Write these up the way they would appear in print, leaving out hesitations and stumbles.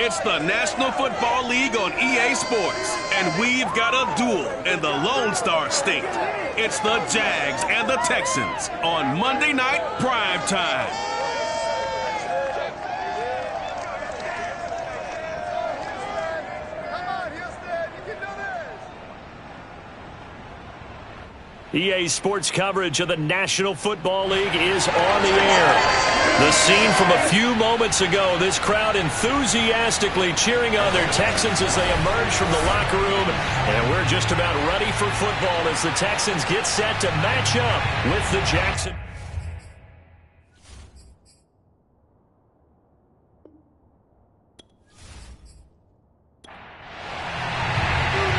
It's the National Football League on EA Sports, and we've got a duel in the Lone Star State. It's the Jags and the Texans on Monday Night Prime Time. EA Sports coverage of the National Football League is on the air. The scene from a few moments ago, this crowd enthusiastically cheering on their Texans as they emerge from the locker room. And we're just about ready for football as the Texans get set to match up with the Jackson.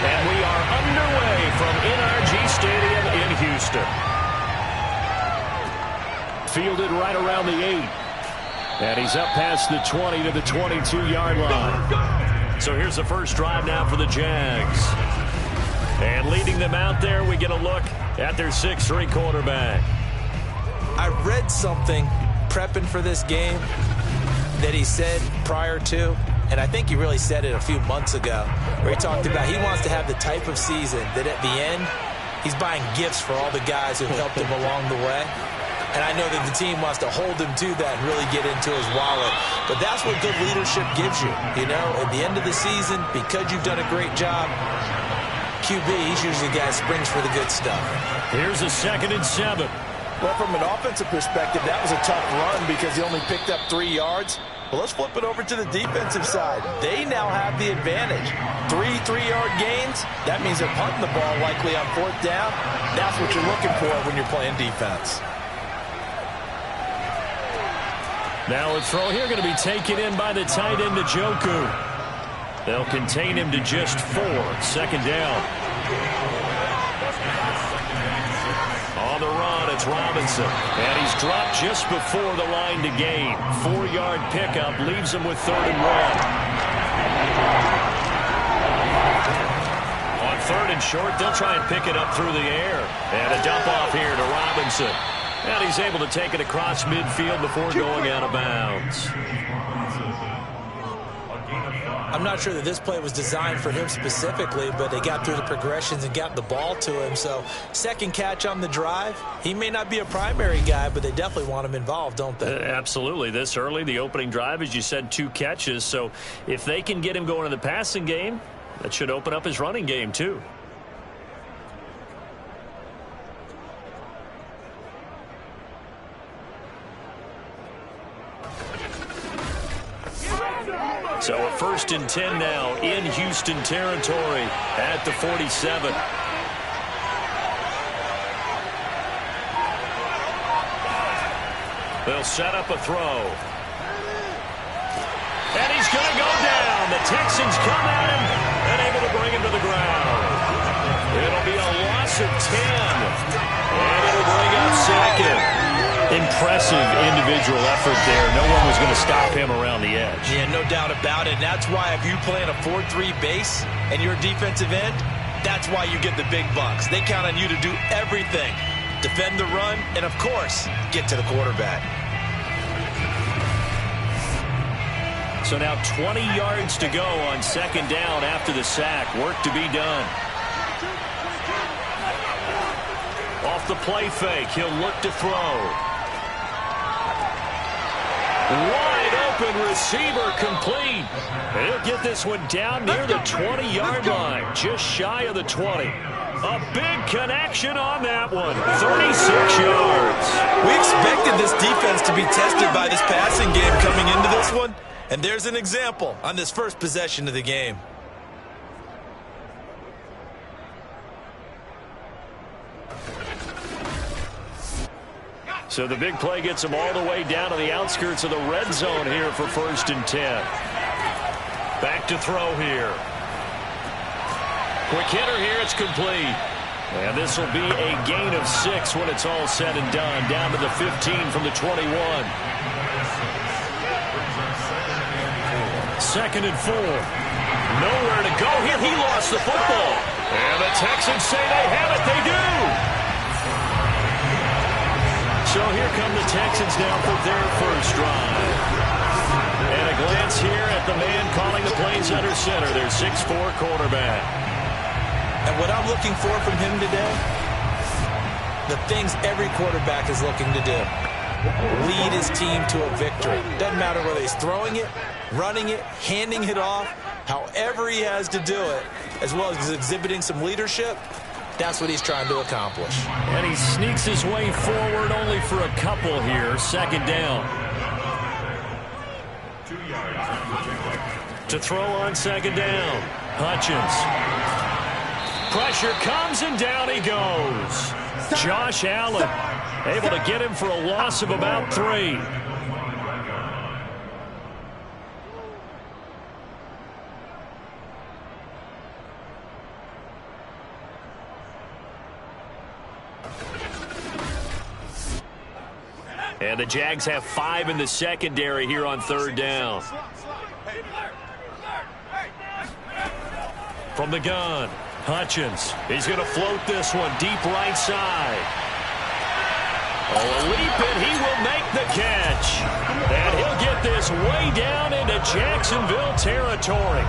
And we are underway from NRG Stadium in Houston. Fielded right around the 8. And he's up past the 20 to the 22-yard line. So here's the first drive now for the Jags. And leading them out there, we get a look at their 6'3" quarterback. I read something prepping for this game that he said prior to, and I think he really said it a few months ago, where he talked about he wants to have the type of season that at the end, he's buying gifts for all the guys who helped him along the way. And I know that the team wants to hold him to that and really get into his wallet. But that's what good leadership gives you. You know, at the end of the season, because you've done a great job, QB, he's usually the guy that springs for the good stuff. Here's a 2nd and 7. Well, from an offensive perspective, that was a tough run because he only picked up 3 yards. Well, let's flip it over to the defensive side. They now have the advantage. 3-3-yard gains. That means they're punting the ball likely on 4th down. That's what you're looking for when you're playing defense. Now a throw here going to be taken in by the tight end, Njoku. They'll contain him to just 4. 2nd down. On the run, it's Robinson. And he's dropped just before the line to gain. 4-yard pickup leaves him with 3rd and 1. On 3rd and short, they'll try and pick it up through the air. And a dump off here to Robinson. And he's able to take it across midfield before going out of bounds. I'm not sure that this play was designed for him specifically, but they got through the progressions and got the ball to him. So, 2nd catch on the drive. He may not be a primary guy, but they definitely want him involved, don't they? Absolutely. This early, the opening drive, as you said, 2 catches. So, if they can get him going in the passing game, that should open up his running game, too. So a 1st and 10 now in Houston territory at the 47. They'll set up a throw. And he's going to go down. The Texans come at him and able to bring him to the ground. It'll be a loss of 10. And it'll bring up 2nd. Impressive individual effort there. No one was going to stop him around the edge. Yeah, no doubt about it. And that's why if you play in a 4-3 base and you're a defensive end, that's why you get the big bucks. They count on you to do everything. Defend the run and, of course, get to the quarterback. So now 20 yards to go on 2nd down after the sack. Work to be done. Off the play fake, he'll look to throw. Wide open receiver complete. He'll get this one down near the 20-yard line, just shy of the 20. A big connection on that one, 36 yards. We expected this defense to be tested by this passing game coming into this one, and there's an example on this first possession of the game. So the big play gets them all the way down to the outskirts of the red zone here for 1st and 10. Back to throw here. Quick hitter here, it's complete. And this will be a gain of 6 when it's all said and done. Down to the 15 from the 21. 2nd and 4. Nowhere to go here. He lost the football. And the Texans say they have it. They do. So here come the Texans now for their first drive. And a glance here at the man calling the plays under center, their 6'4" quarterback. And what I'm looking for from him today, the things every quarterback is looking to do. Lead his team to a victory. Doesn't matter whether he's throwing it, running it, handing it off, however he has to do it, as well as exhibiting some leadership, that's what he's trying to accomplish. And he sneaks his way forward only for a couple here. Second down. To throw on second down. Hutchins. Pressure comes and down he goes. Josh Allen able to get him for a loss of about 3. And the Jags have 5 in the secondary here on third down. From the gun, Hutchins. He's going to float this one deep right side. Oh, a leap, and he will make the catch. And he'll get this way down into Jacksonville territory.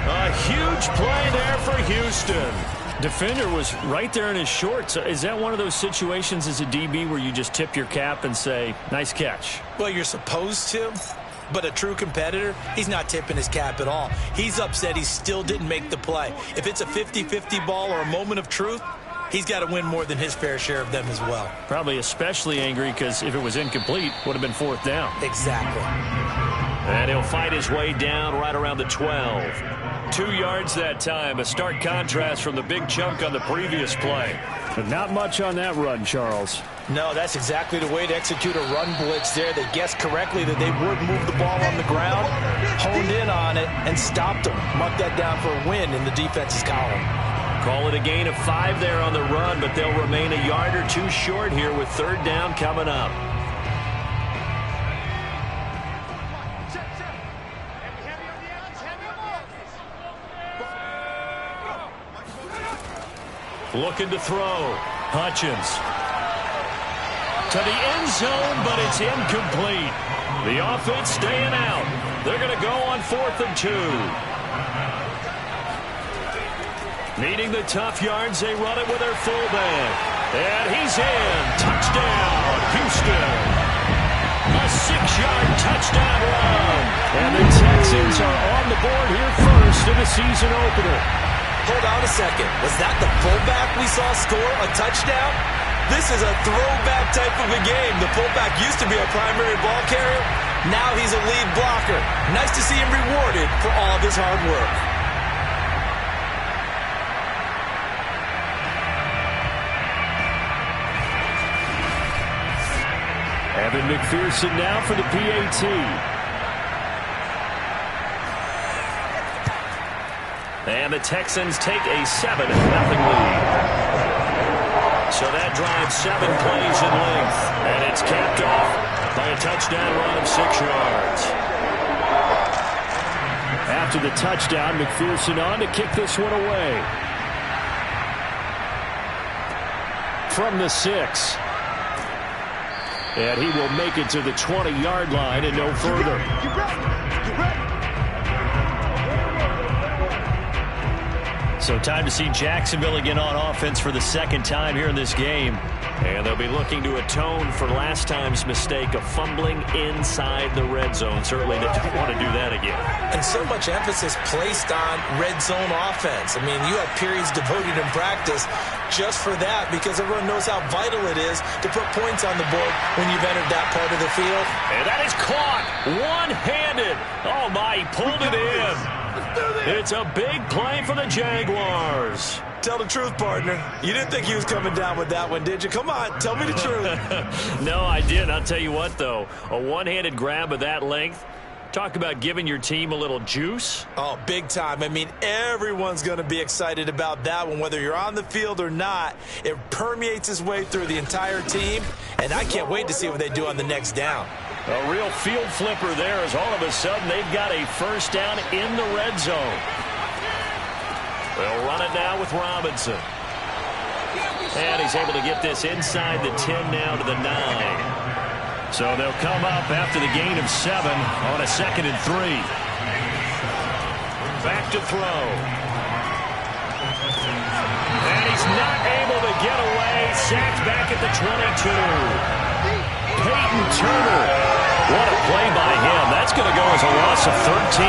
A huge play there for Houston. Defender was right there in his shorts. Is that one of those situations as a DB where you just tip your cap and say, nice catch? Well, you're supposed to, but a true competitor, he's not tipping his cap at all. He's upset he still didn't make the play. If it's a 50-50 ball or a moment of truth, he's got to win more than his fair share of them as well. Probably especially angry because if it was incomplete, would have been 4th down. Exactly. And he'll fight his way down right around the 12. 2 yards that time, a stark contrast from the big chunk on the previous play. But not much on that run, Charles. No, that's exactly the way to execute a run blitz there. They guessed correctly that they would move the ball on the ground, honed in on it, and stopped them. Marked that down for a win in the defense's column. Call it a gain of 5 there on the run, but they'll remain a yard or 2 short here with third down coming up. Looking to throw. Hutchins. To the end zone, but it's incomplete. The offense staying out. They're going to go on 4th and 2. Needing the tough yards, they run it with their fullback. And he's in. Touchdown, Houston. A 6-yard touchdown run. And the Texans are on the board here first in the season opener. Hold on a second. Was that the fullback we saw score a touchdown? This is a throwback type of a game. The fullback used to be a primary ball carrier. Now he's a lead blocker. Nice to see him rewarded for all of his hard work. Evan McPherson now for the PAT. And the Texans take a 7-0 lead. So that drives 7 plays in length. And it's capped off by a touchdown run of 6 yards. After the touchdown, McPherson on to kick this one away. From the 6. And he will make it to the 20-yard line and no further. So time to see Jacksonville again on offense for the 2nd time here in this game. And they'll be looking to atone for last time's mistake of fumbling inside the red zone. Certainly they don't want to do that again. And so much emphasis placed on red zone offense. I mean, you have periods devoted in practice just for that because everyone knows how vital it is to put points on the board when you've entered that part of the field. And that is caught one-handed. Oh, my, he pulled it in. It's a big play for the Jaguars. Tell the truth, partner. You didn't think he was coming down with that one, did you? Come on, tell me the truth. No, I didn't. I'll tell you what, though. A one-handed grab of that length. Talk about giving your team a little juice. Oh, big time. I mean, everyone's going to be excited about that one, whether you're on the field or not. It permeates its way through the entire team, and I can't wait to see what they do on the next down. A real field flipper there as all of a sudden they've got a first down in the red zone. They'll run it now with Robinson. And he's able to get this inside the 10 now to the 9. So they'll come up after the gain of 7 on a 2nd and 3. Back to throw. And he's not able to get away. Sacked back at the 22. Peyton Turner. What a play by him. That's going to go as a loss of 13.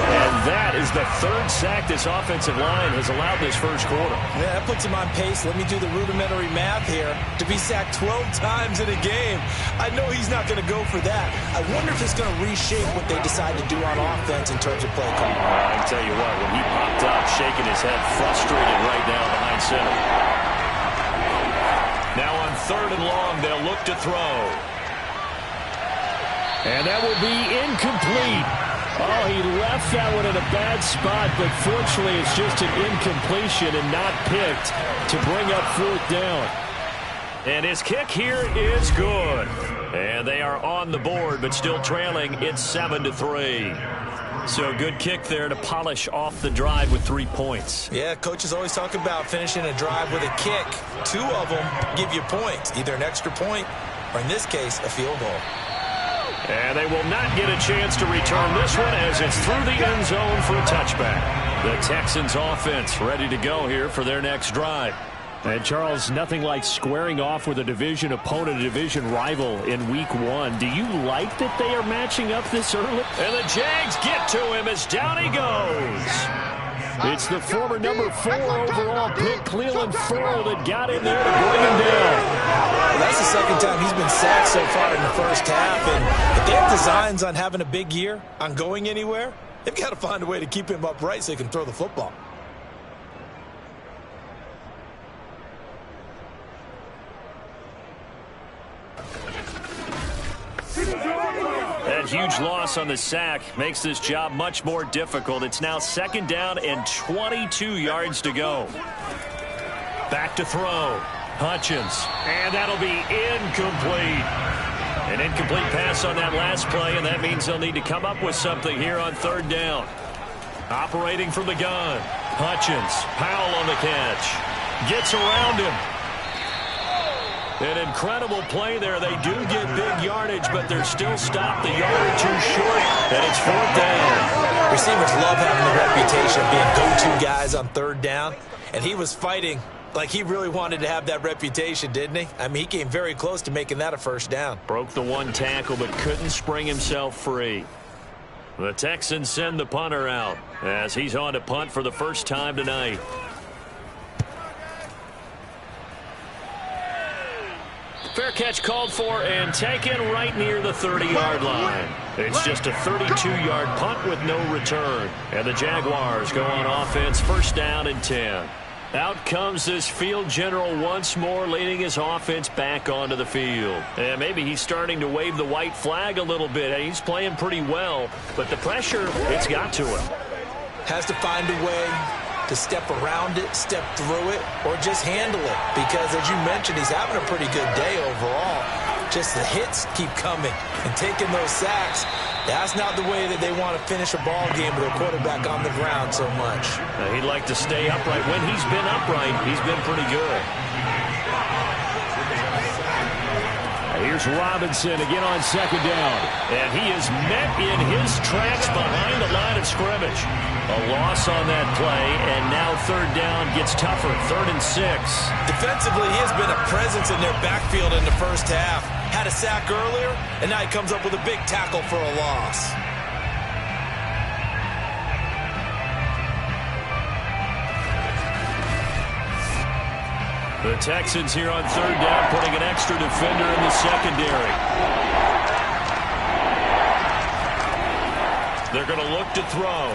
And that is the 3rd sack this offensive line has allowed this first quarter. Yeah, that puts him on pace. Let me do the rudimentary math here. To be sacked 12 times in a game, I know he's not going to go for that. I wonder if it's going to reshape what they decide to do on offense in terms of play calling. I can tell you what, when he popped up, shaking his head, frustrated right now behind center. Now on 3rd and long, they'll look to throw. And that will be incomplete. Oh, he left that one in a bad spot, but fortunately it's just an incompletion and not picked to bring up 4th down. And his kick here is good. And they are on the board, but still trailing. It's 7-3. So good kick there to polish off the drive with 3 points. Yeah, coaches always talk about finishing a drive with a kick. 2 of them give you points, either an extra point or, in this case, a field goal. And they will not get a chance to return this one as it's through the end zone for a touchback. The Texans offense ready to go here for their next drive. And Charles, nothing like squaring off with a division opponent, a division rival in week 1. Do you like that they are matching up this early? And the Jags get to him as down he goes. It's the former number 4 overall pick, Cleveland Ferrell, that got in there to bring him down. Well, that's the 2nd time he's been sacked so far in the first half. And if they have designs on having a big year, on going anywhere, they've got to find a way to keep him upright so he can throw the football. That huge loss on the sack makes this job much more difficult. It's now 2nd down and 22 yards to go. Back to throw. Hutchins. And that'll be incomplete. An incomplete pass on that last play, and that means they'll need to come up with something here on 3rd down. Operating from the gun. Hutchins. Powell on the catch. Gets around him. An incredible play there. They do get big yardage, but they're still stopped a yard or 2 short, and it's 4th down. Receivers love having the reputation of being go-to guys on 3rd down, and he was fighting like he really wanted to have that reputation, didn't he? I mean, he came very close to making that a 1st down. Broke the 1 tackle, but couldn't spring himself free. The Texans send the punter out as he's on to punt for the first time tonight. Fair catch called for and taken right near the 30-yard line. It's just a 32-yard punt with no return. And the Jaguars go on offense, 1st down and 10. Out comes this field general once more, leading his offense back onto the field. And maybe he's starting to wave the white flag a little bit. He's playing pretty well, but the pressure, it's got to him. Has to find a way to step around it, step through it, or just handle it. Because, as you mentioned, he's having a pretty good day overall. Just the hits keep coming and taking those sacks. That's not the way that they want to finish a ball game with a quarterback on the ground so much. He'd like to stay upright. When he's been upright, he's been pretty good. Here's Robinson again on 2nd down. And he is met in his tracks behind the line of scrimmage. A loss on that play, and now 3rd down gets tougher, 3rd and 6. Defensively, he has been a presence in their backfield in the first half. Had a sack earlier, and now he comes up with a big tackle for a loss. The Texans here on 3rd down, putting an extra defender in the secondary. They're going to look to throw.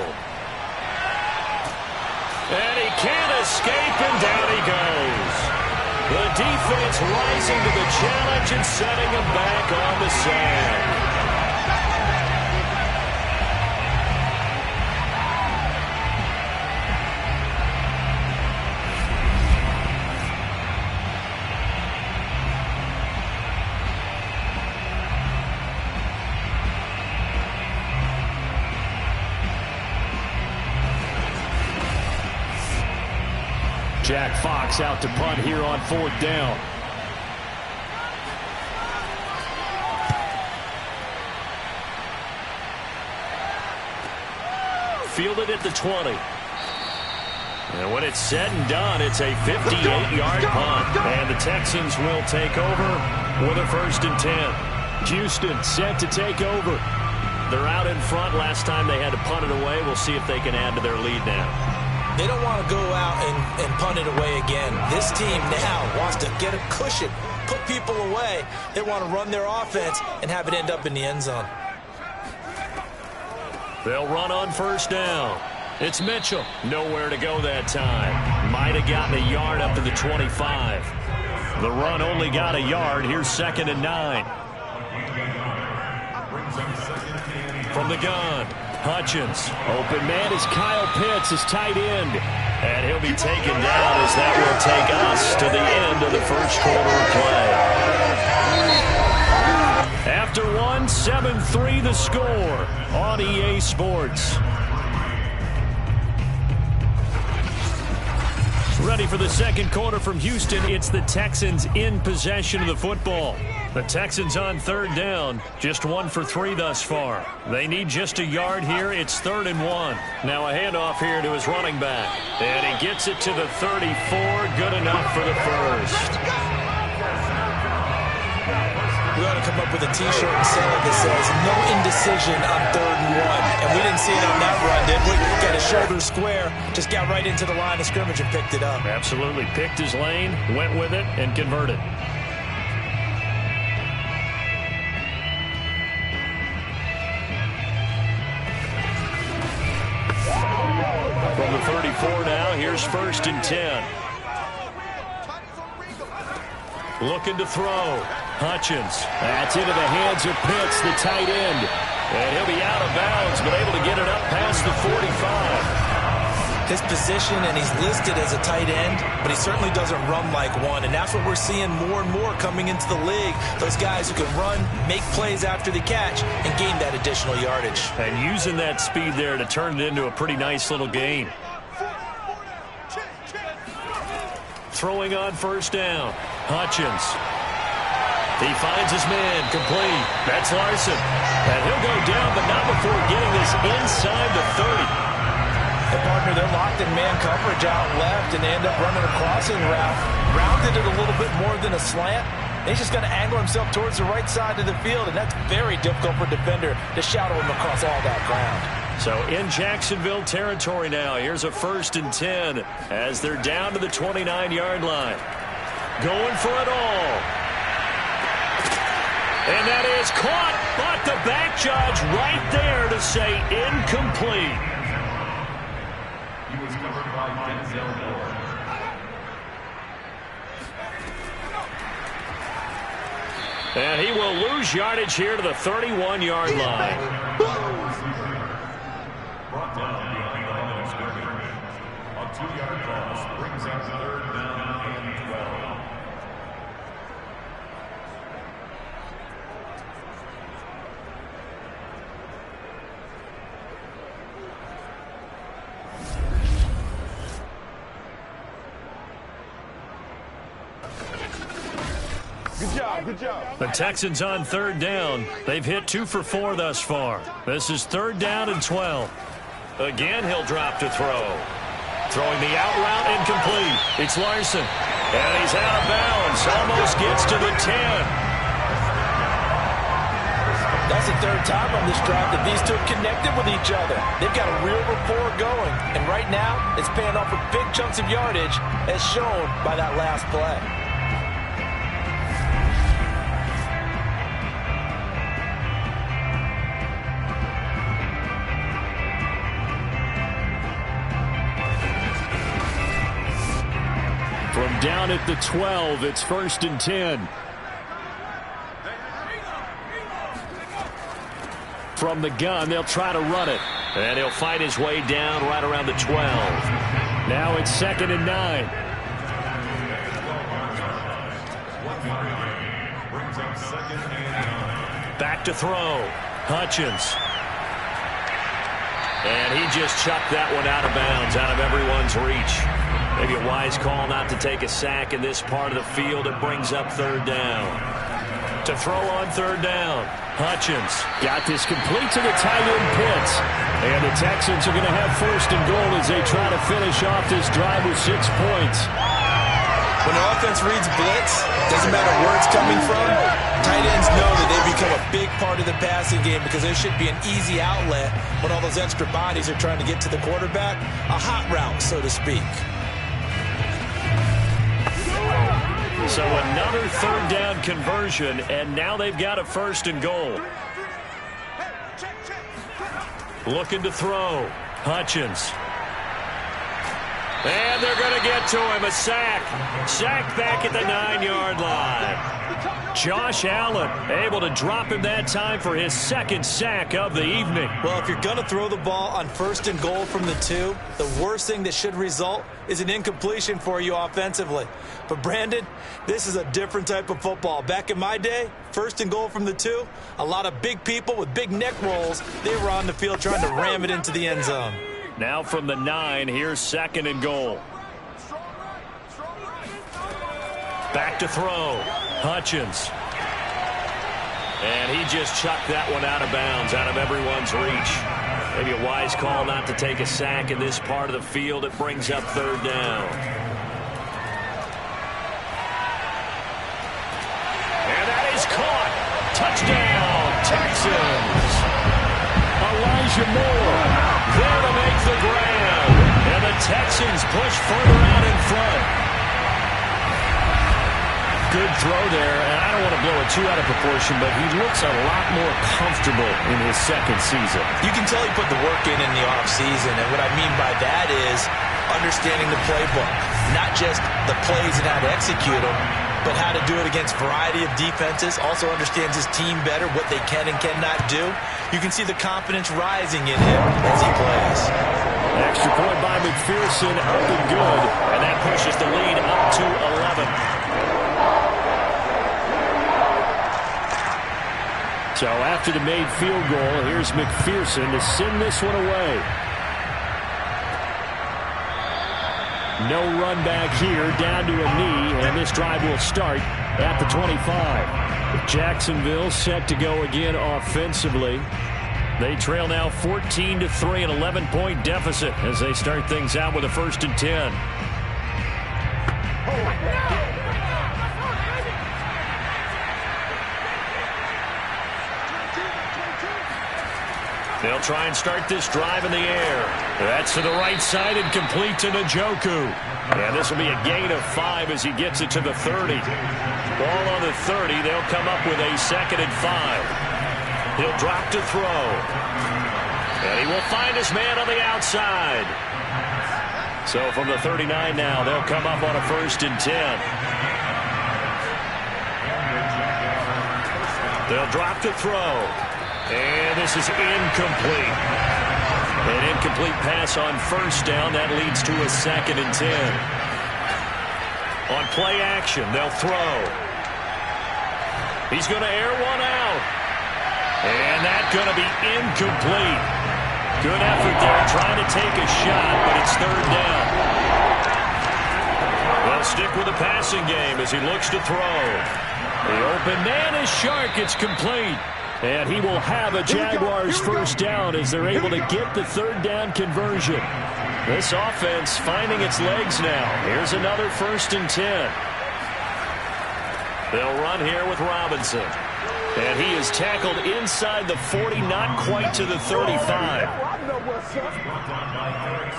And he can't escape, and down he goes. The defense rising to the challenge and setting him back on the sack. Jack Fox out to punt here on 4th down. fielded at the 20. And when it's said and done, it's a 58-yard punt. And the Texans will take over with a 1st and 10. Houston set to take over. They're out in front. Last time they had to punt it away. We'll see if they can add to their lead now. They don't want to go out and punt it away again. This team now wants to get a cushion, put people away. They want to run their offense and have it end up in the end zone. They'll run on 1st down. It's Mitchell. Nowhere to go that time. Might have gotten a yard up to the 25. The run only got a yard. Here's 2nd and 9. From the gun, Hutchins. Open man is Kyle Pitts, his tight end. And he'll be taken down as that will take us to the end of the 1st quarter of play. After one, 7-3 the score on EA Sports. Ready for the 2nd quarter from Houston. It's the Texans in possession of the football. The Texans on 3rd down, just 1 for 3 thus far. They need just a yard here. It's 3rd and 1. Now a handoff here to his running back. And he gets it to the 34. Good enough for the 1st. We ought to come up with a T-shirt and sell it that says, no indecision on 3rd and 1. And we didn't see it on that run, did we? Got his shoulder square, just got right into the line of scrimmage and picked it up. Absolutely. Picked his lane, went with it, and converted. From the 34 now, here's 1st and 10. Looking to throw. Hutchins. That's into the hands of Pitts, the tight end. And he'll be out of bounds, but able to get it up past the 45. His position, and he's listed as a tight end, but he certainly doesn't run like one. And that's what we're seeing more and more coming into the league. Those guys who can run, make plays after the catch, and gain that additional yardage. And using that speed there to turn it into a pretty nice little gain. Throwing on 1st down. Hutchins. He finds his man, complete. That's Larson. And he'll go down, but not before getting this inside the 30. And partner, they're locked in man coverage out left, and they end up running a crossing route. Rounded it a little bit more than a slant. He's just going to angle himself towards the right side of the field, and that's very difficult for a defender to shadow him across all that ground. So in Jacksonville territory now, here's a 1st and 10 as they're down to the 29-yard line. Going for it all. And that is caught, but the back judge right there to say incomplete. He was covered by Denzel Moore. And he will lose yardage here to the 31-yard line. Brought down behind the line of scrimmage. A 2-yard loss brings up 3rd down and 12. Good job. The Texans on 3rd down. They've hit 2 for 4 thus far. This is 3rd down and 12. Again, he'll drop to throw. Throwing the out route incomplete. It's Larson. And he's out of bounds. Almost gets to the 10. That's the 3rd time on this drive that these two have connected with each other. They've got a real rapport going. And right now, it's paying off with big chunks of yardage, as shown by that last play. From down at the 12, it's 1st and 10. From the gun, they'll try to run it. And he'll fight his way down right around the 12. Now it's 2nd and 9. Back to throw. Hutchins. And he just chucked that one out of bounds, out of everyone's reach. Maybe a wise call not to take a sack in this part of the field. It brings up 3rd down. To throw on 3rd down, Hutchins. Got this complete to the tight end Pitts. And the Texans are going to have first and goal as they try to finish off this drive with 6 points. When the offense reads blitz, doesn't matter where it's coming from, tight ends know that they become a big part of the passing game because there should be an easy outlet when all those extra bodies are trying to get to the quarterback. A hot route, so to speak. So another third down conversion, and now they've got a first and goal. Looking to throw. Hutchins. And they're going to get to him. A sack. Sack back at the 9-yard line. Josh Allen able to drop him that time for his second sack of the evening. Well, if you're going to throw the ball on first and goal from the 2, the worst thing that should result is an incompletion for you offensively. But, Brandon, this is a different type of football. Back in my day, first and goal from the 2, a lot of big people with big neck rolls, they were on the field trying to ram it into the end zone. Now from the 9, here's second and goal. Back to throw. Hutchins. And he just chucked that one out of bounds, out of everyone's reach. Maybe a wise call not to take a sack in this part of the field. It brings up third down. And that is caught. Touchdown, Texans. Elijah Moore there to make the grab. And the Texans push further out in front. Good throw there, and I don't want to blow it too out of proportion, but he looks a lot more comfortable in his second season. You can tell he put the work in the offseason, and what I mean by that is understanding the playbook. Not just the plays and how to execute them, but how to do it against a variety of defenses. Also understands his team better, what they can and cannot do. You can see the confidence rising in him as he plays. Extra point by McPherson, up and good, and that pushes the lead up to 11. So after the made field goal, here's McPherson to send this one away. No run back here, down to a knee, and this drive will start at the 25. Jacksonville set to go again offensively. They trail now 14-3, an 11-point deficit as they start things out with a 1st and 10. They'll try and start this drive in the air. That's to the right side and complete to Njoku. And this will be a gain of 5 as he gets it to the 30. Ball on the 30. They'll come up with a 2nd and 5. He'll drop to throw. And he will find his man on the outside. So from the 39 now, they'll come up on a 1st and 10. They'll drop to throw. And this is incomplete. An incomplete pass on 1st down. That leads to a 2nd and 10. On play action, they'll throw. He's going to air one out. And that's going to be incomplete. Good effort there, trying to take a shot, but it's 3rd down. They'll stick with the passing game as he looks to throw. The open man is Shark. It's complete. And he will have a Jaguars 1st down as they're able to get the 3rd down conversion. This offense finding its legs now. Here's another 1st and 10. They'll run here with Robinson. And he is tackled inside the 40, not quite to the 35.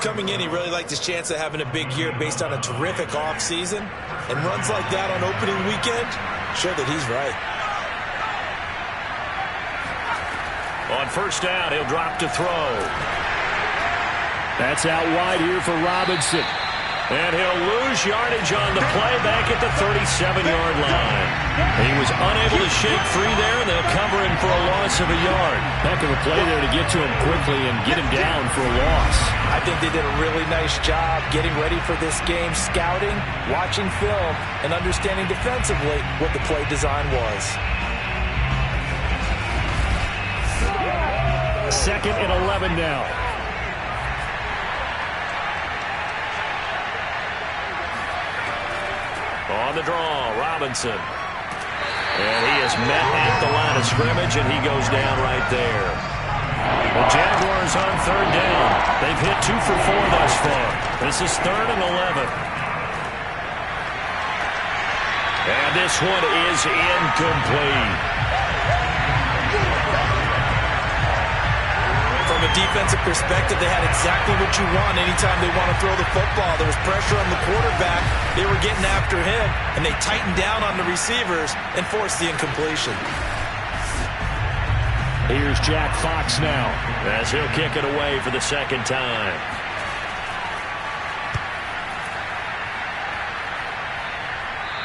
Coming in, he really liked his chance of having a big year based on a terrific offseason. And runs like that on opening weekend show that he's right. On 1st down, he'll drop to throw. That's out wide here for Robinson. And he'll lose yardage on the play back at the 37-yard line. He was unable to shake free there, and they'll cover him for a loss of a yard. Heck of a play there to get to him quickly and get him down for a loss. I think they did a really nice job getting ready for this game, scouting, watching film, and understanding defensively what the play design was. 2nd and 11 now. On the draw, Robinson. And he is met at the line of scrimmage, and he goes down right there. The Jaguars on third down. They've hit 2 for 4 thus far. This is 3rd and 11. And this one is incomplete. From a defensive perspective, they had exactly what you want anytime they want to throw the football. There was pressure on the quarterback. They were getting after him, and they tightened down on the receivers and forced the incompletion. Here's Jack Fox now as he'll kick it away for the second time.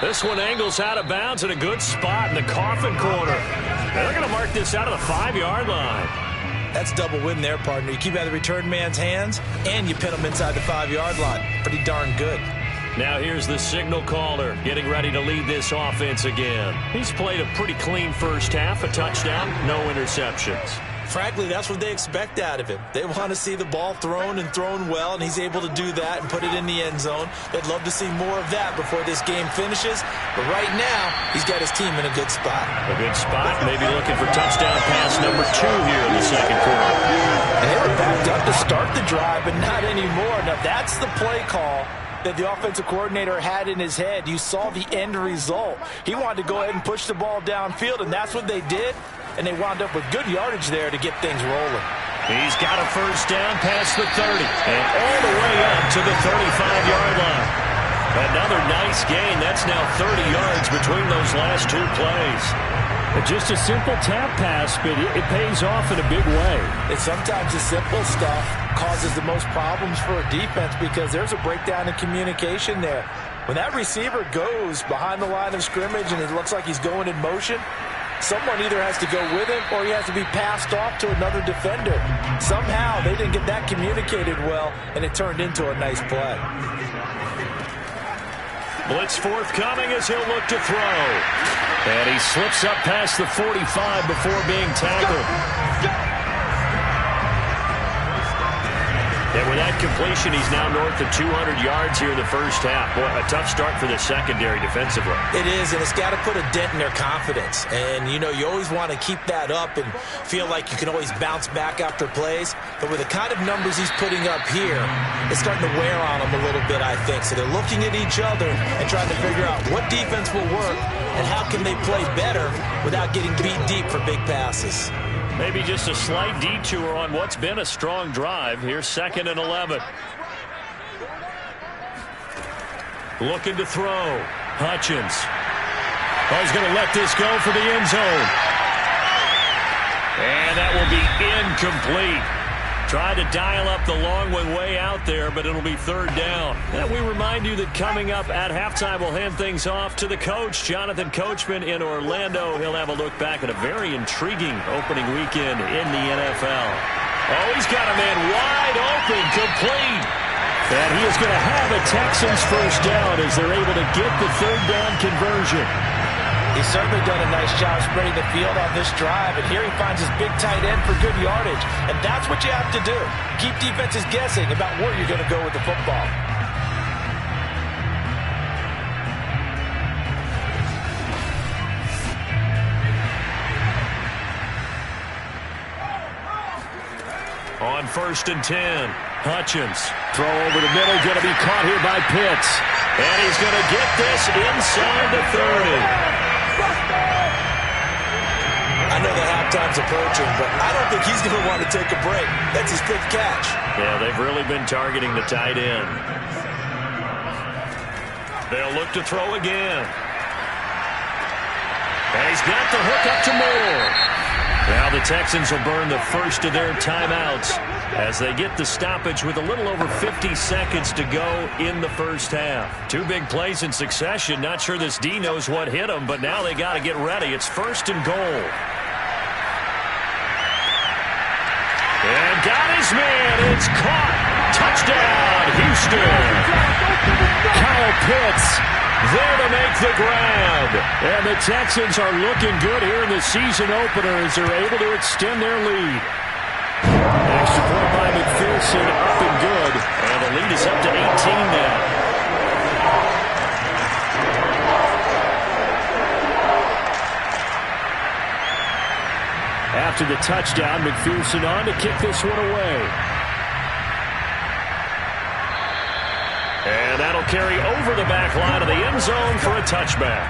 This one angles out of bounds in a good spot in the coffin corner. They're going to mark this out of the 5-yard line. That's double win there, partner. You keep out of the return man's hands, and you pin him inside the 5-yard line. Pretty darn good. Now here's the signal caller getting ready to lead this offense again. He's played a pretty clean first half, a touchdown, no interceptions. Frankly, that's what they expect out of him. They want to see the ball thrown and thrown well, and he's able to do that and put it in the end zone. They'd love to see more of that before this game finishes. But right now, he's got his team in a good spot. A good spot, maybe looking for touchdown pass number 2 here in the second quarter. And they were backed up to start the drive, but not anymore. Now, that's the play call that the offensive coordinator had in his head. You saw the end result. He wanted to go ahead and push the ball downfield, and that's what they did. And they wound up with good yardage there to get things rolling. He's got a first down past the 30 and all the way up to the 35-yard line. Another nice gain. That's now 30 yards between those last 2 plays. Just a simple tap pass, but it pays off in a big way. And sometimes the simple stuff causes the most problems for a defense because there's a breakdown in communication there. When that receiver goes behind the line of scrimmage and it looks like he's going in motion, someone either has to go with him or he has to be passed off to another defender. Somehow they didn't get that communicated well, and it turned into a nice play. Blitz forthcoming as he'll look to throw. And he slips up past the 45 before being tackled. And with that completion, he's now north of 200 yards here in the first half. Boy, a tough start for the secondary defensively. It is, and it's got to put a dent in their confidence. And, you know, you always want to keep that up and feel like you can always bounce back after plays. But with the kind of numbers he's putting up here, it's starting to wear on them a little bit, I think. So they're looking at each other and trying to figure out what defense will work and how can they play better without getting beat deep for big passes. Maybe just a slight detour on what's been a strong drive. Here's 2nd and 11. Looking to throw. Hutchins. Oh, he's going to let this go for the end zone. And that will be incomplete. Tried to dial up the long one way out there, but it'll be 3rd down. And we remind you that coming up at halftime, we'll hand things off to the coach, Jonathan Coachman in Orlando. He'll have a look back at a very intriguing opening weekend in the NFL. Oh, he's got a man wide open, complete. And he is going to have a Texans first down as they're able to get the 3rd down conversion. He's certainly done a nice job spreading the field on this drive, and here he finds his big tight end for good yardage. And that's what you have to do. Keep defenses guessing about where you're going to go with the football. On 1st and 10, Hutchins. Throw over the middle, going to be caught here by Pitts. And he's going to get this inside the 30. I know the halftime's approaching, but I don't think he's going to want to take a break. That's his 5th catch. Yeah, they've really been targeting the tight end. They'll look to throw again. And he's got the hook up to Moore. Now the Texans will burn the first of their timeouts as they get the stoppage with a little over 50 seconds to go in the first half. 2 big plays in succession. Not sure this D knows what hit him, but now they got to get ready. It's 1st and goal. And got his man. It's caught. Touchdown, Houston. Kyle Pitts there to make the grab. And the Texans are looking good here in the season opener as they're able to extend their lead. Extra point by McPherson, up and good. And the lead is up to 18 now. After the touchdown, McPherson on to kick this one away. And that'll carry over the back line of the end zone for a touchback.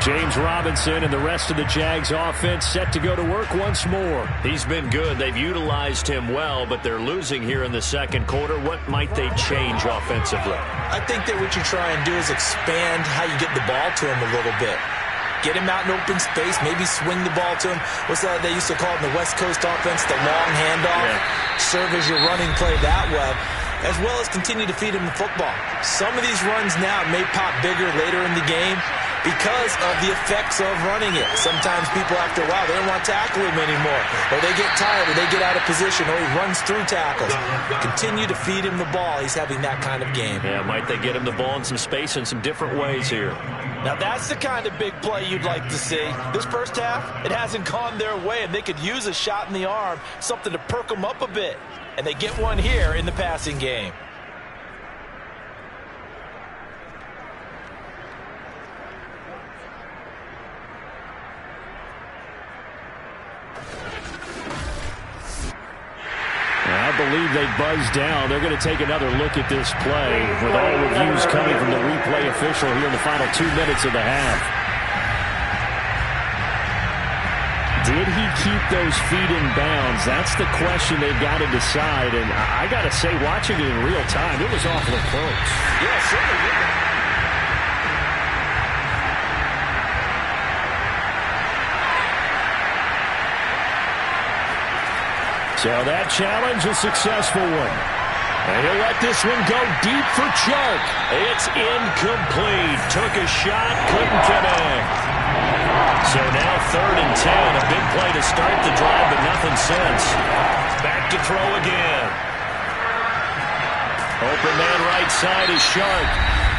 James Robinson and the rest of the Jags offense set to go to work once more. He's been good. They've utilized him well, but they're losing here in the second quarter. What might they change offensively? I think that what you try and do is expand how you get the ball to him a little bit. Get him out in open space, maybe swing the ball to him. What's that they used to call it in the West Coast offense, the long handoff? Yeah. Serve as your running play that way, as well as continue to feed him the football. Some of these runs now may pop bigger later in the game because of the effects of running it. Sometimes people, after a while, they don't want to tackle him anymore. Or they get tired, or they get out of position, or he runs through tackles. Continue to feed him the ball. He's having that kind of game. Yeah, might they get him the ball in some space in some different ways here? Now, that's the kind of big play you'd like to see. This first half, it hasn't gone their way, and they could use a shot in the arm, something to perk them up a bit. And they get one here in the passing game. I believe they buzzed down. They're going to take another look at this play with all reviews coming from the replay official here in the final 2 minutes of the half. Did he keep those feet in bounds? That's the question they've got to decide. And I got to say, watching it in real time, it was awfully close. Yeah, certainly. So that challenge, a successful one. And he'll let this one go deep for Chark. It's incomplete. Took a shot, couldn't connect. So now 3rd and 10. A big play to start the drive, but nothing since. Back to throw again. Open man right side is Chark.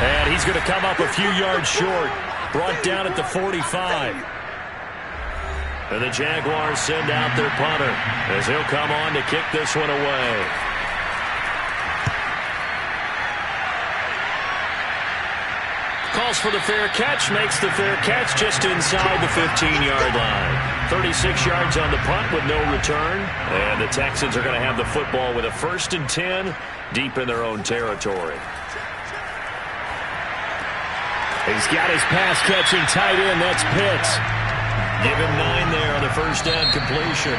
And he's going to come up a few yards short. Brought down at the 45. And the Jaguars send out their punter as he'll come on to kick this one away. Calls for the fair catch, makes the fair catch just inside the 15-yard line. 36 yards on the punt with no return. And the Texans are going to have the football with a 1st and 10 deep in their own territory. He's got his pass-catching tight end. That's Pitts. Give him 9 there on the first down completion.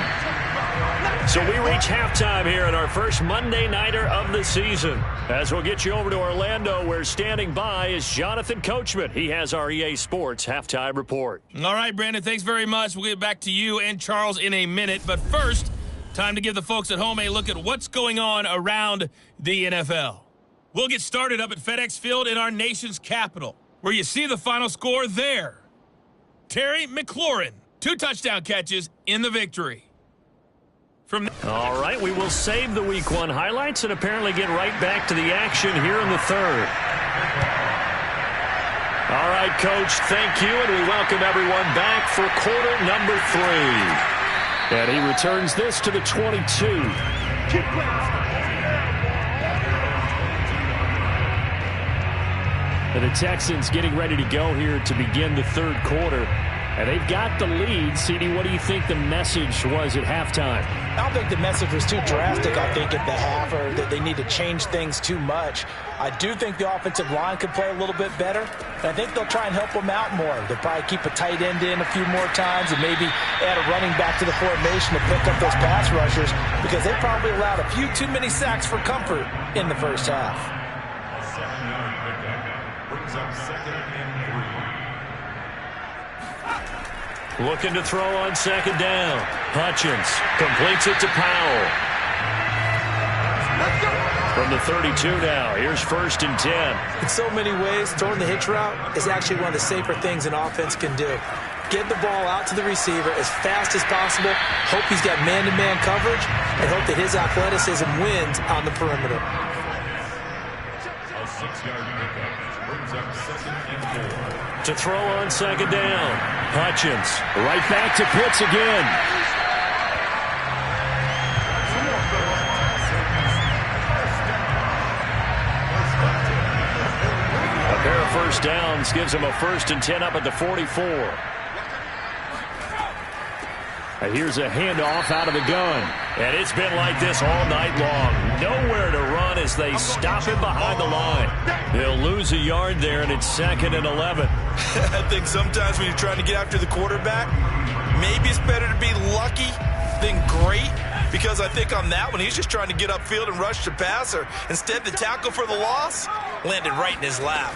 So we reach halftime here in our first Monday Nighter of the season. As we'll get you over to Orlando, where standing by is Jonathan Coachman. He has our EA Sports halftime report. All right, Brandon, thanks very much. We'll get back to you and Charles in a minute. But first, time to give the folks at home a look at what's going on around the NFL. We'll get started up at FedEx Field in our nation's capital, where you see the final score there. Terry McLaurin, 2 touchdown catches in the victory. All right, we will save the Week 1 highlights and apparently get right back to the action here in the 3rd. All right, Coach, thank you, and we welcome everyone back for quarter number 3. And he returns this to the 22. And the Texans getting ready to go here to begin the 3rd quarter. And they've got the lead. CD, what do you think the message was at halftime? I don't think the message was too drastic, I think, at the half, or that they need to change things too much. I do think the offensive line could play a little bit better. And I think they'll try and help them out more. They'll probably keep a tight end in a few more times and maybe add a running back to the formation to pick up those pass rushers, because they probably allowed a few too many sacks for comfort in the first half. Brings up 2nd and 3. Looking to throw on 2nd down. Hutchins completes it to Powell. From the 32 now, here's 1st and 10. In so many ways, throwing the hitch route is actually one of the safer things an offense can do. Get the ball out to the receiver as fast as possible, hope he's got man-to-man coverage, and hope that his athleticism wins on the perimeter. A 6-yard pickup brings up 2nd and 4. To throw on 2nd down. Hutchins. Right back to Pitts again. A pair of first downs gives him a 1st and 10 up at the 44. And here's a handoff out of the gun. And it's been like this all night long. Nowhere to run as they stop him behind the line. They'll lose a yard there, and it's 2nd and 11. I think sometimes when you're trying to get after the quarterback, maybe it's better to be lucky than great. Because I think on that one, he's just trying to get upfield and rush the passer. Instead, the tackle for the loss landed right in his lap.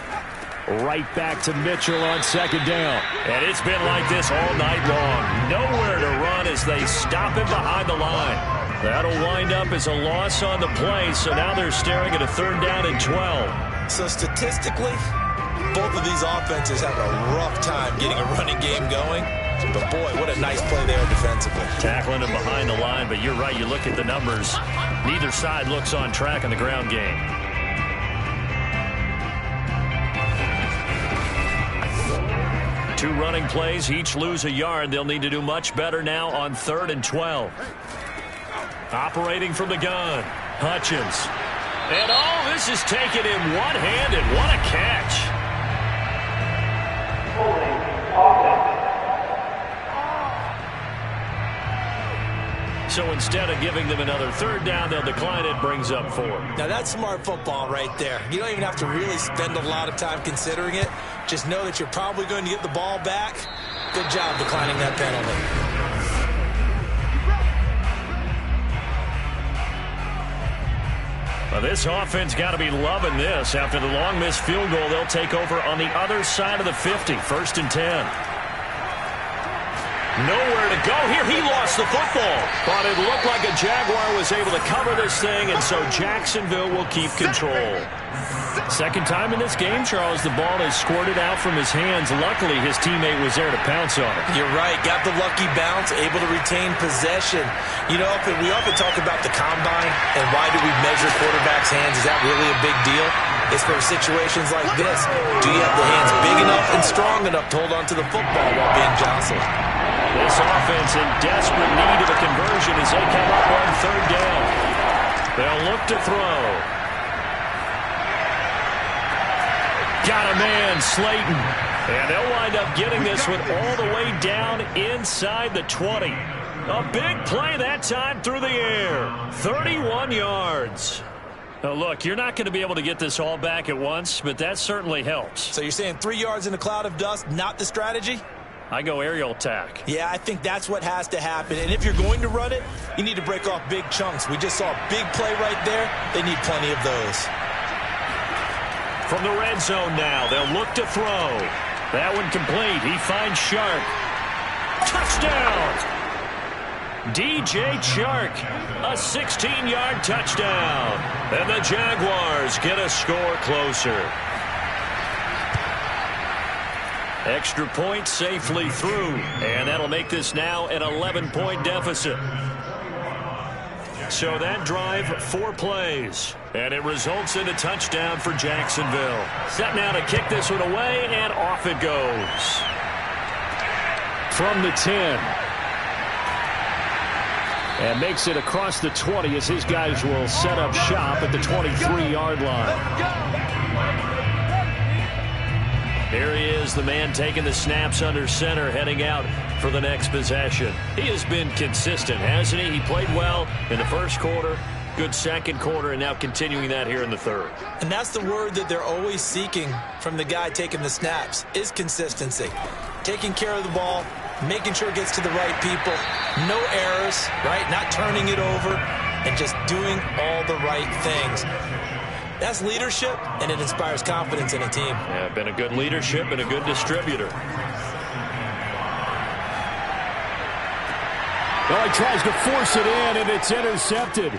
Right back to Mitchell on 2nd down. And it's been like this all night long. Nowhere to run as they stop him behind the line. That'll wind up as a loss on the play, so now they're staring at a 3rd down and 12. So statistically, both of these offenses have a rough time getting a running game going. But boy, what a nice play there defensively. Tackling him behind the line, but you're right, you look at the numbers. Neither side looks on track in the ground game. Two running plays, each lose a yard. They'll need to do much better now on 3rd and 12. Operating from the gun, Hutchins. And this is taken in one-handed. What a catch. So instead of giving them another 3rd down, they'll decline it, brings up 4. Now that's smart football right there. You don't even have to really spend a lot of time considering it. Just know that you're probably going to get the ball back. Good job declining that penalty. Well, this offense got to be loving this. After the long missed field goal, they'll take over on the other side of the 50, 1st and 10. Nowhere to go here. He lost the football. But it looked like a Jaguar was able to cover this thing, and so Jacksonville will keep control. Second time in this game, Charles, the ball has squirted out from his hands. Luckily, his teammate was there to pounce on it. You're right. Got the lucky bounce, able to retain possession. You know, we often talk about the combine and why do we measure quarterbacks' hands. Is that really a big deal? It's for situations like this. Do you have the hands big enough and strong enough to hold on to the football while being jostled? This offense in desperate need of a conversion as they come up on 3rd down. They'll look to throw. Got a man, Slayton. And they'll wind up getting this one all the way down inside the 20. A big play that time through the air. 31 yards. Now, look, you're not going to be able to get this all back at once, but that certainly helps. So you're saying 3 yards in a cloud of dust, not the strategy? I go aerial attack. Yeah, I think that's what has to happen. And if you're going to run it, you need to break off big chunks. We just saw a big play right there. They need plenty of those. From the red zone now, they'll look to throw. That one complete. He finds Shark. Touchdown! DJ Chark, a 16-yard touchdown. And the Jaguars get a score closer. Extra point safely through, and that'll make this now an 11-point deficit. So that drive, 4 plays, and it results in a touchdown for Jacksonville. Set now to kick this one away, and off it goes. From the 10. And makes it across the 20 as his guys will set up shop at the 23-yard line. Here he is, the man taking the snaps under center, heading out for the next possession. He has been consistent, hasn't he? He played well in the first quarter, good second quarter, and now continuing that here in the third. And that's the word that they're always seeking from the guy taking the snaps, is consistency. Taking care of the ball, making sure it gets to the right people, no errors, right? Not turning it over, and just doing all the right things. That's leadership, and it inspires confidence in a team. Yeah, been a good leadership and a good distributor. Well, he tries to force it in, and it's intercepted.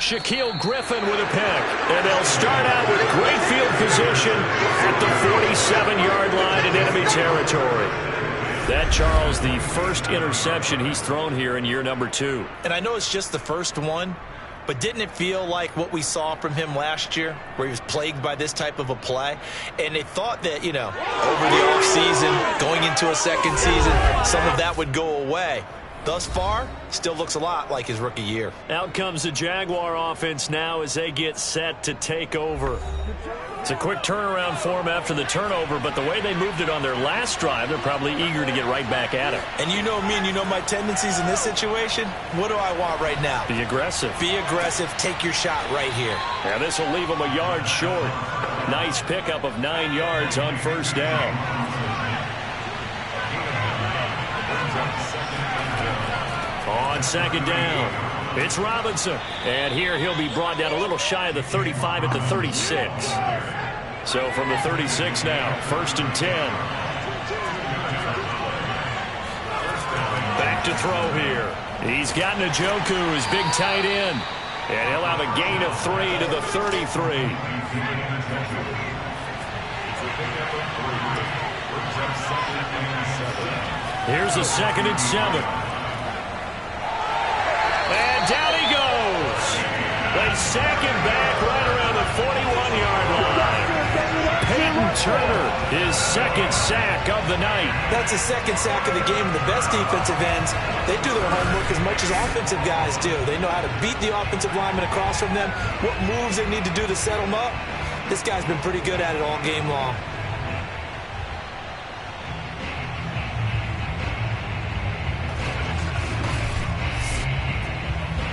Shaquille Griffin with a pick. And they'll start out with great field position at the 47-yard line in enemy territory. That, Charles, the first interception he's thrown here in year number 2. And I know it's just the first one, but didn't it feel like what we saw from him last year, where he was plagued by this type of a play? And they thought that, you know, over the offseason, going into a second season, some of that would go away. Thus far, still looks a lot like his rookie year. Out comes the Jaguar offense now as they get set to take over. It's a quick turnaround for them after the turnover, but the way they moved it on their last drive, they're probably eager to get right back at it. And you know me and you know my tendencies in this situation. What do I want right now? Be aggressive. Be aggressive. Take your shot right here. And this will leave them a yard short. Nice pickup of 9 yards on first down. On second down. It's Robinson, and here he'll be brought down a little shy of the 35 at the 36. So from the 36 now, 1st and 10. Back to throw here. He's got Njoku, his big tight end, and he'll have a gain of 3 to the 33. Here's a 2nd and 7. And down he goes. They sack him back right around the 41-yard line. Peyton Turner, his 2nd sack of the night. That's his 2nd sack of the game. The best defensive ends, they do their homework as much as offensive guys do. They know how to beat the offensive lineman across from them, what moves they need to do to set them up. This guy's been pretty good at it all game long.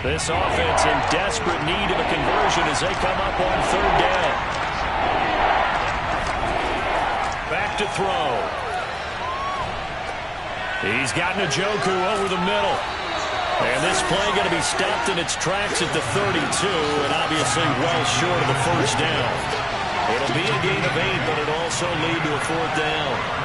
This offense in desperate need of a conversion as they come up on 3rd down. Back to throw. He's got Njoku over the middle. And this play going to be stopped in its tracks at the 32, and obviously well short of the 1st down. It'll be a gain of 8, but it'll also lead to a 4th down.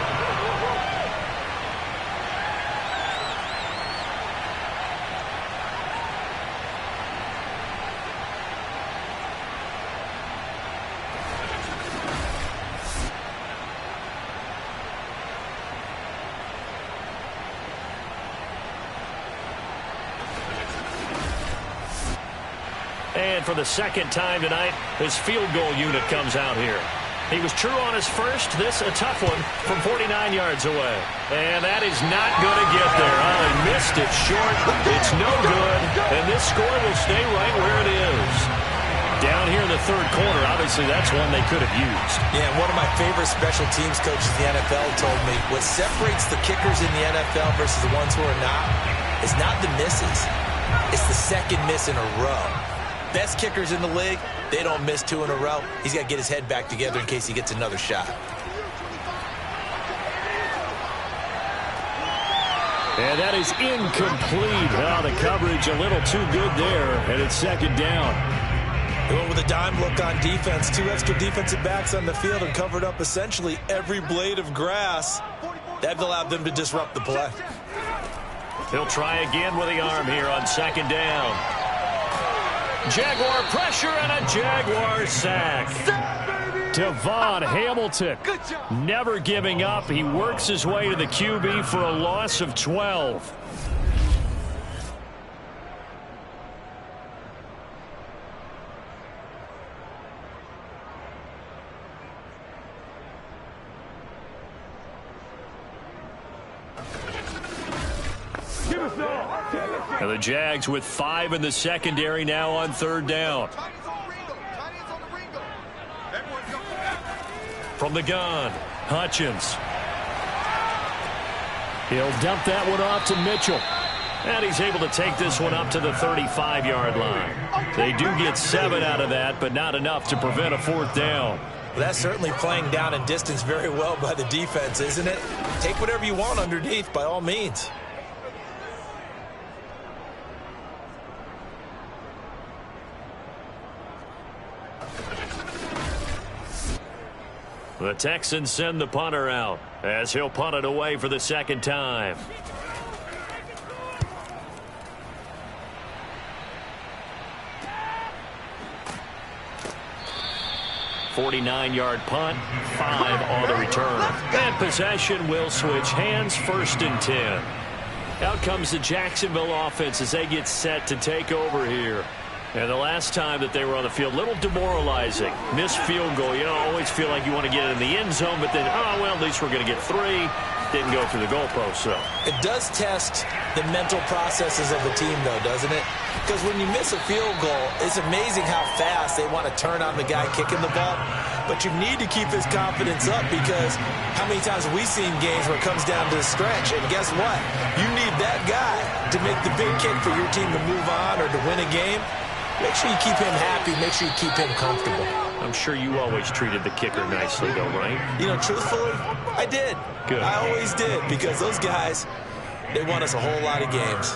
And for the 2nd time tonight, his field goal unit comes out here. He was true on his first. This a tough one from 49 yards away. And that is not going to get there. Oh, he missed it short. It's no good. And this score will stay right where it is. Down here in the 3rd quarter, obviously that's one they could have used. Yeah, one of my favorite special teams coaches in the NFL told me what separates the kickers in the NFL versus the ones who are not is not the misses. It's the 2nd miss in a row. Best kickers in the league, they don't miss 2 in a row. He's got to get his head back together in case he gets another shot. And that is incomplete. Oh, the coverage a little too good there, and it's 2nd down. They went with a dime look on defense. 2 extra defensive backs on the field and covered up essentially every blade of grass. That allowed them to disrupt the play. He'll try again with the arm here on 2nd down. Jaguar pressure and a Jaguar sack. Devon Hamilton never giving up. He works his way to the QB for a loss of 12. And the Jags with 5 in the secondary now on 3rd down. From the gun, Hutchins. He'll dump that one off to Mitchell. And he's able to take this one up to the 35-yard line. They do get 7 out of that, but not enough to prevent a 4th down. Well, that's certainly playing down and distance very well by the defense, isn't it? Take whatever you want underneath, by all means. The Texans send the punter out as he'll punt it away for the 2nd time. .49-yard punt, 5 on the return. And possession will switch hands, 1st and 10. Out comes the Jacksonville offense as they get set to take over here. And the last time that they were on the field, a little demoralizing. Missed field goal. You know, always feel like you want to get it in the end zone, but then, oh, well, at least we're going to get 3. didn't go through the goalpost, so. It does test the mental processes of the team, though, doesn't it? Because when you miss a field goal, it's amazing how fast they want to turn on the guy kicking the ball. But you need to keep his confidence up, because how many times have we seen games where it comes down to the stretch? And guess what? You need that guy to make the big kick for your team to move on or to win a game. Make sure you keep him happy. Make sure you keep him comfortable. I'm sure you always treated the kicker nicely, though, right? You know, truthfully, I did. Good. I always did, because those guys, they won us a whole lot of games.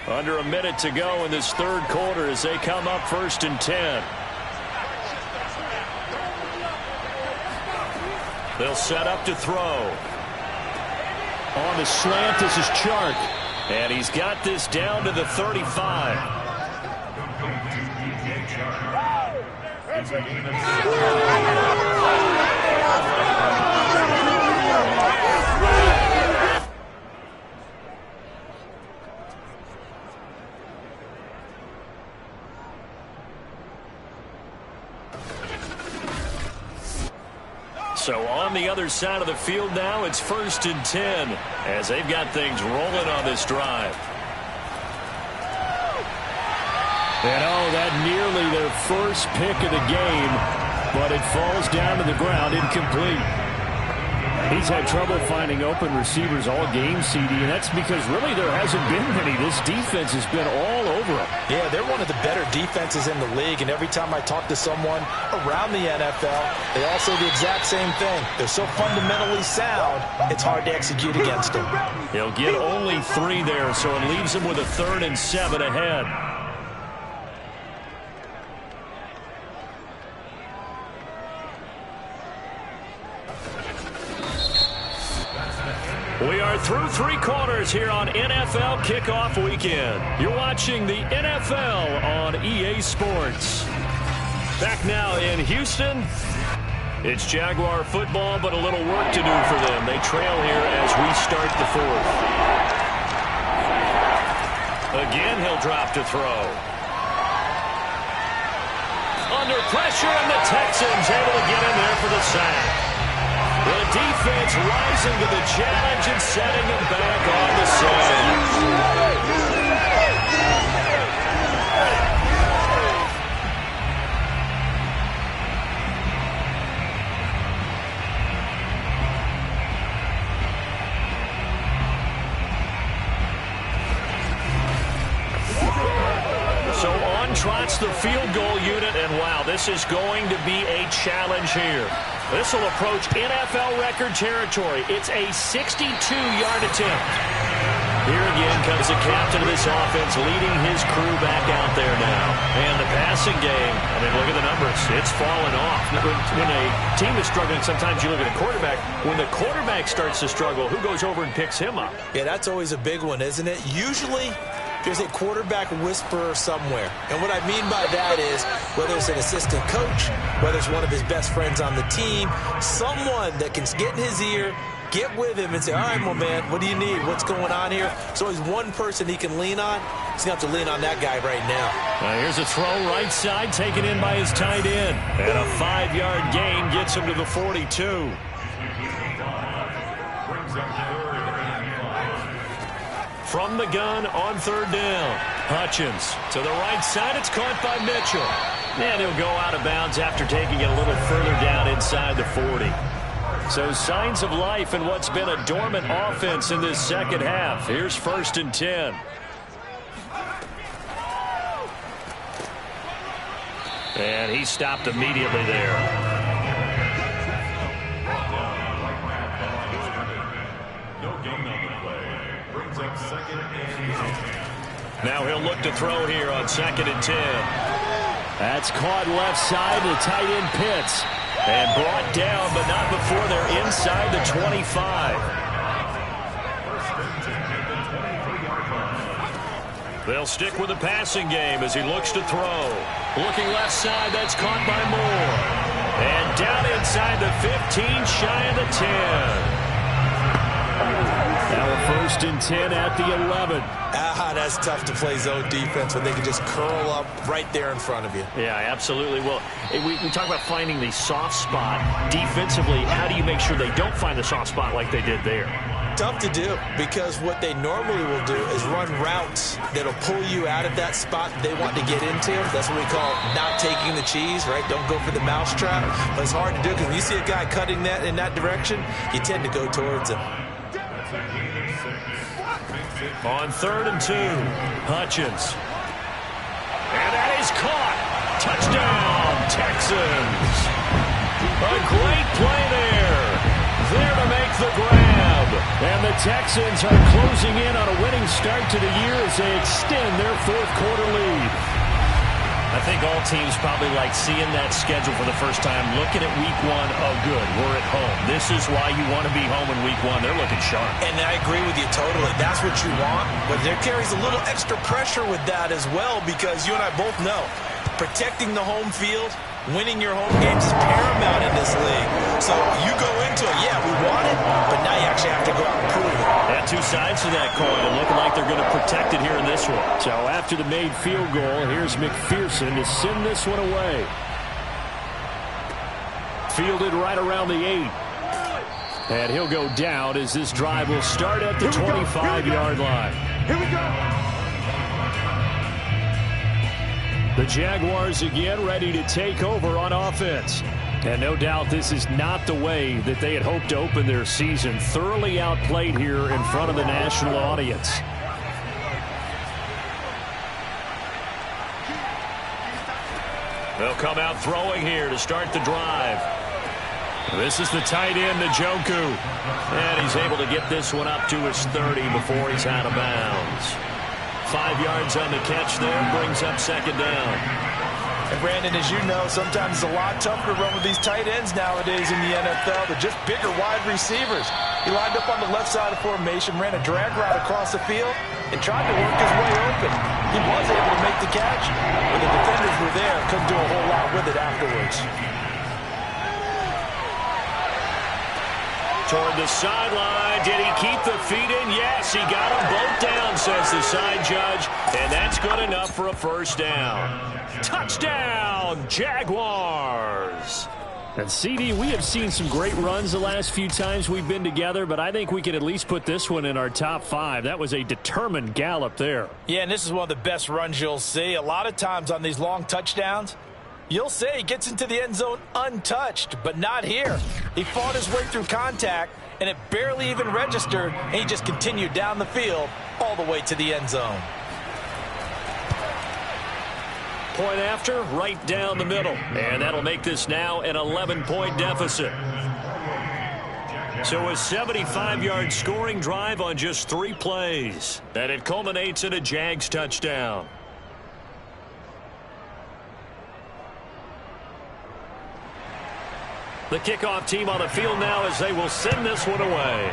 Under a minute to go in this third quarter as they come up 1st and 10. They'll set up to throw. On the slant, this is Chark. And he's got this down to the 35. It's a gain of 6. So on the other side of the field now, it's 1st and 10 as they've got things rolling on this drive. And that nearly their first pick of the game, but it falls down to the ground incomplete. He's had trouble finding open receivers all game, CD, and that's because really there hasn't been many. This defense has been all over them. Yeah, they're one of the better defenses in the league, and every time I talk to someone around the NFL, they all say the exact same thing. They're so fundamentally sound, it's hard to execute against them. He'll get only 3 there, so it leaves him with a 3rd and 7 ahead. We are through 3 quarters here on NFL Kickoff Weekend. You're watching the NFL on EA Sports. Back now in Houston. It's Jaguar football, but a little work to do for them. They trail here as we start the 4th. Again, he'll drop to throw. Under pressure, and the Texans able to get in there for the sack. The defense rising to the challenge and setting them back on the side. So on trots the field goal unit, and wow, this is going to be a challenge here. This will approach NFL record territory. It's a 62-yard attempt. Here again comes the captain of this offense leading his crew back out there now. And the passing game, I mean, look at the numbers. It's fallen off. When a team is struggling, sometimes you look at a quarterback. When the quarterback starts to struggle, who goes over and picks him up? Yeah, that's always a big one, isn't it? Usually, there's a quarterback whisperer somewhere. And what I mean by that is, whether it's an assistant coach, whether it's one of his best friends on the team, someone that can get in his ear, get with him and say, all right, well, man, what do you need? What's going on here? So he's one person he can lean on. He's going to have to lean on that guy right now. Here's a throw right side taken in by his tight end. And a 5-yard gain gets him to the 42. From the gun on 3rd down. Hutchins to the right side. It's caught by Mitchell. And he'll go out of bounds after taking it a little further down inside the 40. So signs of life in what's been a dormant offense in this second half. Here's 1st and 10. And he stopped immediately there. Now he'll look to throw here on 2nd and 10. That's caught left side. The tight end Pitts. And brought down, but not before they're inside the 25. They'll stick with the passing game as he looks to throw. Looking left side, that's caught by Moore. And down inside the 15, shy of the 10. Now a 1st First and 10 at the 11. That's tough to play zone defense when they can just curl up right there in front of you. Yeah, absolutely. Well, we talk about finding the soft spot. Defensively, how do you make sure they don't find the soft spot like they did there? Tough to do, because what they normally will do is run routes that'll pull you out of that spot they want to get into. That's what we call not taking the cheese, right? Don't go for the mousetrap. But it's hard to do because when you see a guy cutting that in that direction, you tend to go towards him. On 3rd and 2, Hutchins. And that is caught. Touchdown, Texans. A great play there. There to make the grab. And the Texans are closing in on a winning start to the year as they extend their 4th quarter lead. I think all teams probably like seeing that schedule for the first time, looking at week 1. Oh, good, we're at home. This is why you want to be home in week 1. They're looking sharp. And I agree with you totally. That's what you want. But there carries a little extra pressure with that as well, because you and I both know protecting the home field, winning your home games is paramount in this league. So you go into it, yeah, we want it, but now you actually have to go out and prove it. And 2 sides to that coin, and looking like they're going to protect it here in this one. So after the made field goal, here's McPherson to send this one away. Fielded right around the 8. And he'll go down as this drive will start at the 25-yard line. Here we go. The Jaguars again ready to take over on offense. And no doubt this is not the way that they had hoped to open their season. Thoroughly outplayed here in front of the national audience. They'll come out throwing here to start the drive. This is the tight end, Njoku. And he's able to get this one up to his 30 before he's out of bounds. 5 yards on the catch there, brings up 2nd down. And Brandon, as you know, sometimes it's a lot tougher to run with these tight ends nowadays in the NFL. They're just bigger wide receivers. He lined up on the left side of formation, ran a drag route across the field, and tried to work his way open. He was able to make the catch, but the defenders were there, couldn't do a whole lot with it afterwards. Toward the sideline. Did he keep the feet in? Yes, he got them both down, says the side judge. And that's good enough for a 1st down. Touchdown, Jaguars. And CD, we have seen some great runs the last few times we've been together, but I think we can at least put this one in our top 5. That was a determined gallop there. Yeah, and this is one of the best runs you'll see. A lot of times on these long touchdowns, you'll say he gets into the end zone untouched, but not here. He fought his way through contact, and it barely even registered, and he just continued down the field all the way to the end zone. Point after, right down the middle. And that'll make this now an 11-point deficit. So a 75-yard scoring drive on just 3 plays. And it culminates in a Jags touchdown. The kickoff team on the field now as they will send this one away.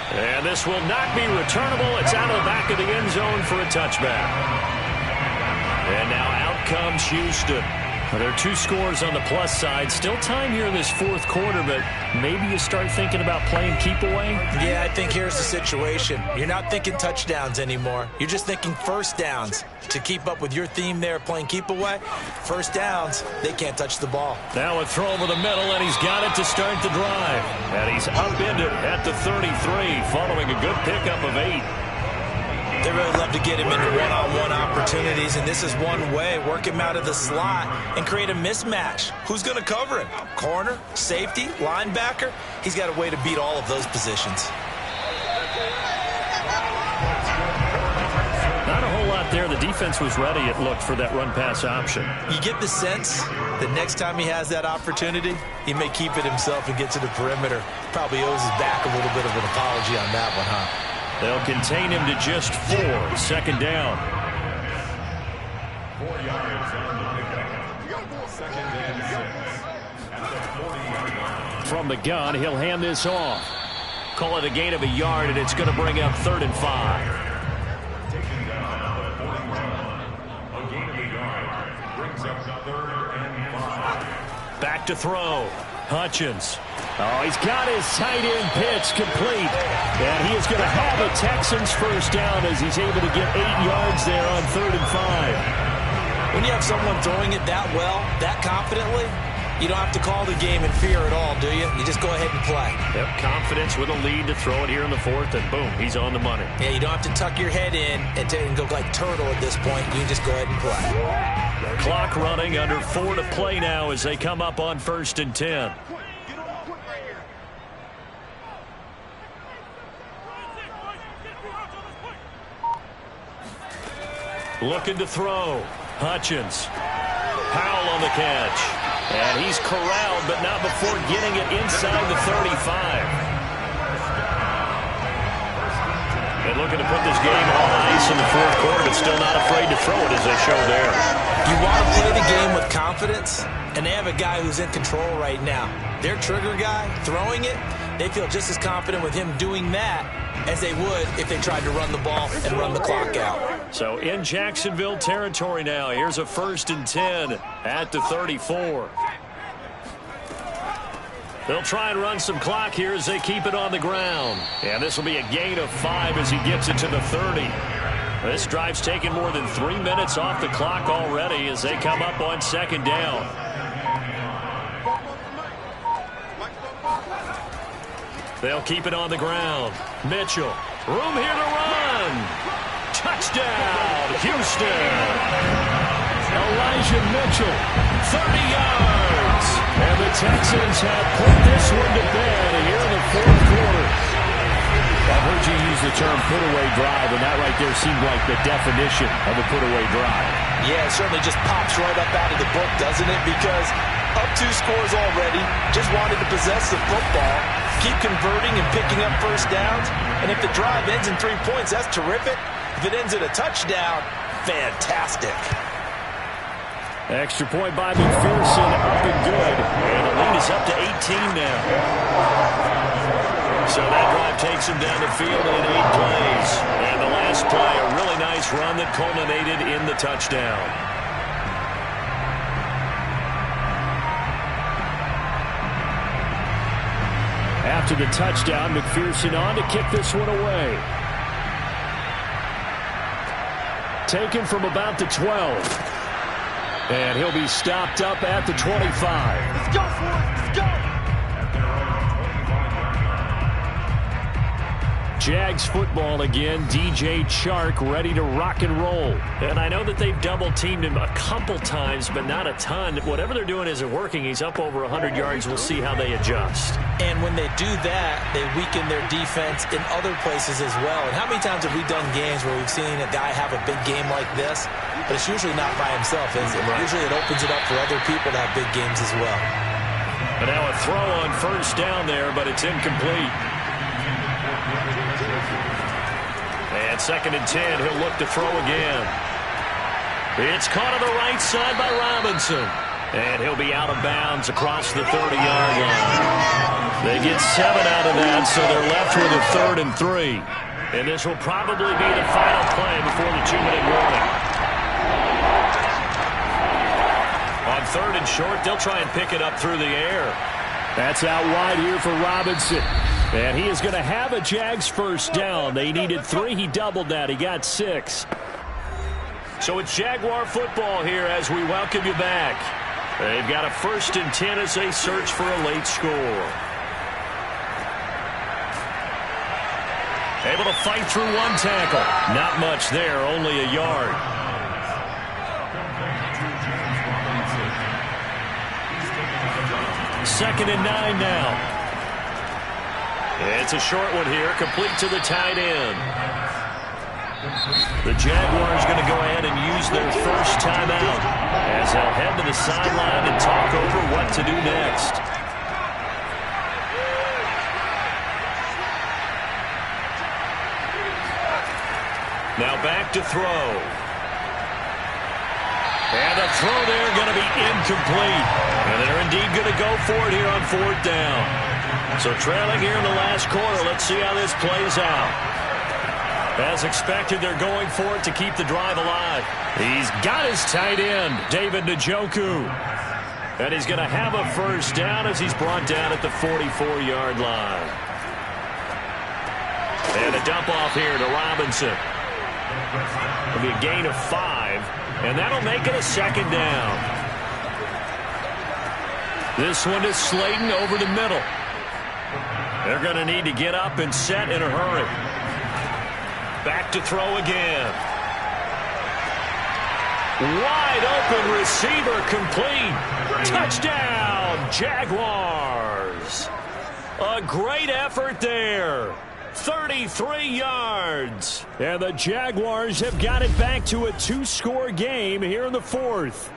And this will not be returnable. It's out of the back of the end zone for a touchback. And now out comes Houston. Well, there are 2 scores on the plus side. Still time here in this 4th quarter, but maybe you start thinking about playing keep away? Yeah, I think here's the situation. You're not thinking touchdowns anymore. You're just thinking 1st downs. To keep up with your theme there, playing keep away, 1st downs, they can't touch the ball. Now a throw over the middle, and he's got it to start the drive. And he's upended at the 33, following a good pickup of 8. They really love to get him into one-on-one opportunities, and this is one way. Work him out of the slot and create a mismatch. Who's going to cover him? Corner, safety, linebacker? He's got a way to beat all of those positions. Not a whole lot there. The defense was ready, it looked, for that run-pass option. You get the sense that next time he has that opportunity, he may keep it himself and get to the perimeter. Probably owes his back a little bit of an apology on that one, huh? They'll contain him to just 4. 2nd down. 4 yards on the pickup. 2nd and 6. At the 40-yard line. From the gun, he'll hand this off. Call it a gain of a yard, and it's going to bring up 3rd and 5. Taken down at the 41. A gain of a yard brings up 3rd and 5. Back to throw. Hutchins. Oh, he's got his tight end pitch complete. And he is going to have a Texans first down as he's able to get 8 yards there on 3rd and 5. When you have someone throwing it that well, that confidently, you don't have to call the game in fear at all, do you? You just go ahead and play. Yep, confidence with a lead to throw it here in the 4th, and boom, he's on the money. Yeah, you don't have to tuck your head in and go like turtle at this point. You just go ahead and play. Clock running, under 4 to play now as they come up on 1st and 10. Looking to throw. Hutchins. Powell on the catch. And he's corralled, but not before getting it inside the 35. And looking to put this game on ice in the 4th quarter, but still not afraid to throw it as they show there. You want to play the game with confidence, and they have a guy who's in control right now. Their trigger guy, throwing it, they feel just as confident with him doing that as they would if they tried to run the ball and run the clock out. So in Jacksonville territory now, here's a 1st and 10 at the 34. They'll try and run some clock here as they keep it on the ground. And this will be a gain of 5 as he gets it to the 30. This drive's taken more than 3 minutes off the clock already as they come up on 2nd down. They'll keep it on the ground. Mitchell, room here to run. Touchdown, Houston. Elijah Mitchell, 30 yards. And the Texans have put this one to bed here in the 4th quarter. I've heard you use the term put-away drive, and that right there seemed like the definition of a put-away drive. Yeah, it certainly just pops right up out of the book, doesn't it? Because up 2 scores already, just wanted to possess the football, keep converting and picking up first downs. And if the drive ends in 3 points, that's terrific. If it ends in a touchdown, fantastic. Extra point by McPherson, up and good. And the lead is up to 18 now. So that drive takes him down the field in 8 plays. And the last play, a really nice run that culminated in the touchdown. After the touchdown, McPherson on to kick this one away. Taken from about the 12. And he'll be stopped up at the 25. Let's go for it. Let's go. Jags football again. DJ Chark ready to rock and roll. And I know that they've double-teamed him a couple times, but not a ton. Whatever they're doing isn't working. He's up over 100 yards. We'll see how they adjust. And when they do that, they weaken their defense in other places as well. And how many times have we done games where we've seen a guy have a big game like this? But it's usually not by himself, is it? Right. Usually it opens it up for other people to have big games as well. But now a throw on first down there, but it's incomplete. And 2nd and 10, he'll look to throw again. It's caught on the right side by Robinson. And he'll be out of bounds across the 30-yard line. They get 7 out of that, so they're left with a 3rd and 3. And this will probably be the final play before the 2-minute warning. On 3rd and short, they'll try and pick it up through the air. That's out wide here for Robinson. And he is going to have a Jags first down. They needed 3. He doubled that. He got 6. So it's Jaguar football here as we welcome you back. They've got a 1st and 10 as they search for a late score. Able to fight through 1 tackle. Not much there, only a yard. Second and 9 now. It's a short one here, complete to the tight end. The Jaguars going to go ahead and use their first timeout as they'll head to the sideline and talk over what to do next. Now back to throw. And the throw there going to be incomplete. And they're indeed going to go for it here on 4th down. So trailing here in the last quarter, let's see how this plays out. As expected, they're going for it to keep the drive alive. He's got his tight end, David Njoku. And he's going to have a first down as he's brought down at the 44-yard line. And a dump off here to Robinson. It'll be a gain of 5, and that'll make it a second down. This one is Slayton over the middle. They're going to need to get up and set in a hurry. Back to throw again. Wide open receiver complete. Touchdown, Jaguars. A great effort there. 33 yards. And the Jaguars have got it back to a 2-score game here in the 4th.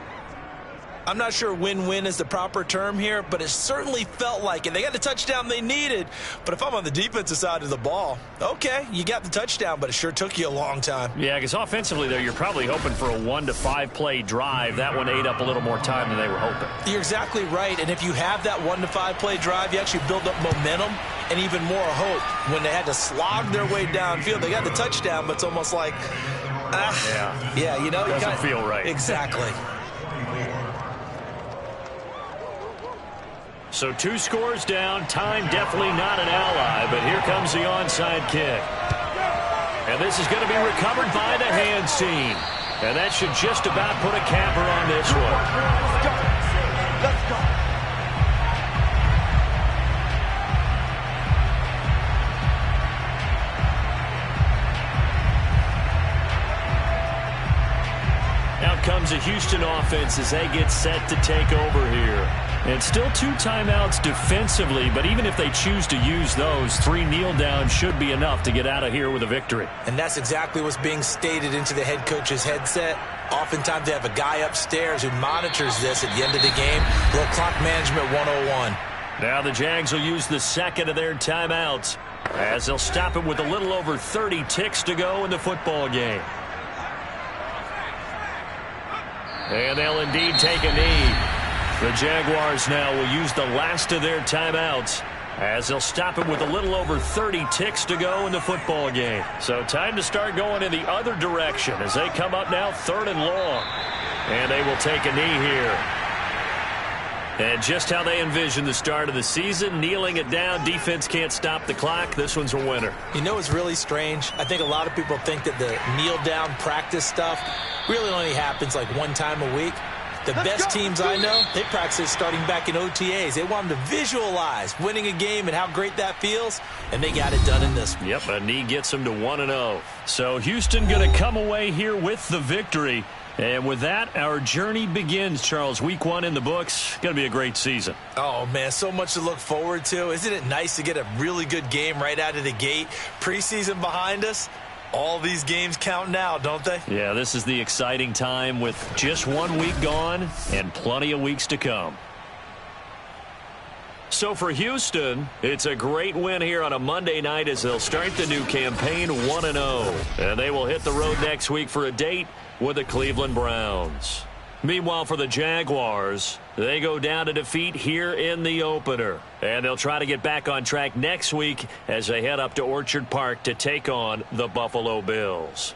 I'm not sure win-win is the proper term here, but it certainly felt like it. They got the touchdown they needed, but if I'm on the defensive side of the ball, okay, you got the touchdown, but it sure took you a long time. Yeah, because offensively there, you're probably hoping for a 1 to 5 play drive. That one ate up a little more time than they were hoping. You're exactly right, and if you have that 1 to 5 play drive, you actually build up momentum and even more hope. When they had to slog their way downfield, they got the touchdown, but it's almost like, yeah, you know, doesn't feel right. Exactly. So 2 scores down, time definitely not an ally, but here comes the onside kick. And this is going to be recovered by the hands team. And that should just about put a capper on this one. Let's go. Out comes a Houston offense as they get set to take over here. And still 2 timeouts defensively, but even if they choose to use those, 3 kneel downs should be enough to get out of here with a victory. And that's exactly what's being stated into the head coach's headset. Oftentimes they have a guy upstairs who monitors this at the end of the game. Little clock management 101. Now the Jags will use the second of their timeouts as they'll stop it with a little over 30 ticks to go in the football game. And they'll indeed take a knee. The Jaguars now will use the last of their timeouts as they'll stop it with a little over 30 ticks to go in the football game. So time to start going in the other direction as they come up now 3rd and long. And they will take a knee here. And just how they envision the start of the season, kneeling it down, defense can't stop the clock. This one's a winner. You know what's really strange? I think a lot of people think that the kneel-down practice stuff really only happens like 1 time a week. The best teams I know, they practice starting back in OTAs. They want them to visualize winning a game and how great that feels, and they got it done in this one. Yep, a knee gets them to 1-0. So Houston going to come away here with the victory. And with that, our journey begins, Charles. Week 1 in the books. Going to be a great season. Oh, man, so much to look forward to. Isn't it nice to get a really good game right out of the gate? Preseason behind us. All these games count now, don't they? Yeah, this is the exciting time with just 1 week gone and plenty of weeks to come. So for Houston, it's a great win here on a Monday night as they'll start the new campaign 1-0. And they will hit the road next week for a date with the Cleveland Browns. Meanwhile, for the Jaguars, they go down to defeat here in the opener. And they'll try to get back on track next week as they head up to Orchard Park to take on the Buffalo Bills.